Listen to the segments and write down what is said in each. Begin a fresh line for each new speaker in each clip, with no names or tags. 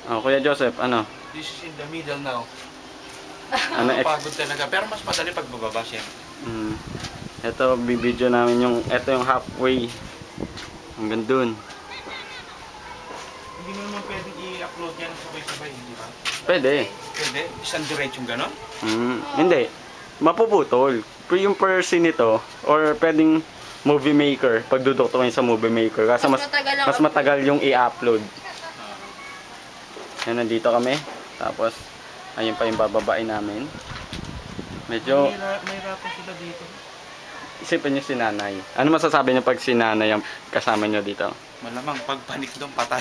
Oh, Kuya Joseph, ano?
This is in the middle now.
Ano
Pagod talaga. Pero mas madali pag bababa siya.
Ito, bibidyo namin ito yung halfway. Hanggang dun.
Hindi mo naman pwedeng i-upload yan sabay-sabay, di ba?
Pwede.
Pwede? Isang diretsong gano'n?
Hindi. Mapuputol. Pero yung per scene nito, or pwedeng movie maker, pagdudukto kayo sa movie maker. Kasi mas matagal yung i-upload. Yan, nandito kami. Tapos, ayun pa yung bababain namin. Medyo,
May rapo sila dito.
isipin nyo si nanay. Ano masasabi nyo pag si nanay ang kasama nyo dito?
Malamang pag panik doon, patay.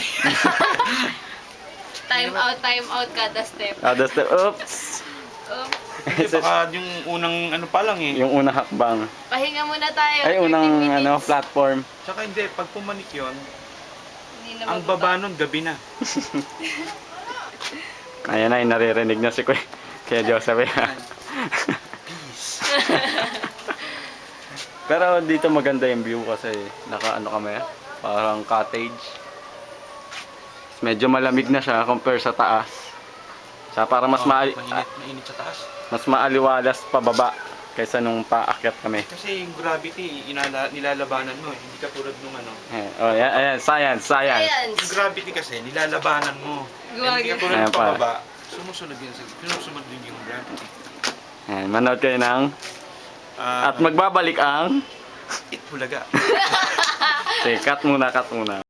Time out kada step.
Oops!
Oops.
Kasi baka yung unang ano pa lang eh.
Yung unang hakbang.
Pahinga muna tayo.
Ay,
13
unang
minutes.
platform.
Tsaka hindi, pag pumanik yun,
Hindi na
ang baba nun, gabi na.
Ayan na, naririnig na si Kuya Joseph.
Peace.
Pero dito maganda yung view kasi naka-ano kami, parang cottage. Medyo malamig na siya compare sa taas. Sa para
Mainit sa taas.
mas maaliwalas pababa kaysa nung paakyat kami.
Kasi yung gravity, nilalabanan mo eh. Hindi ka tulad nung ano.
Ayan, science.
Yung gravity kasi, nilalabanan mo. Hindi ka tulad
Ayan
ng
pa.
pababa. Sumusunod din yung gravity.
Ayan, manood kayo ng at magbabalik ang
Itbulaga.
cut muna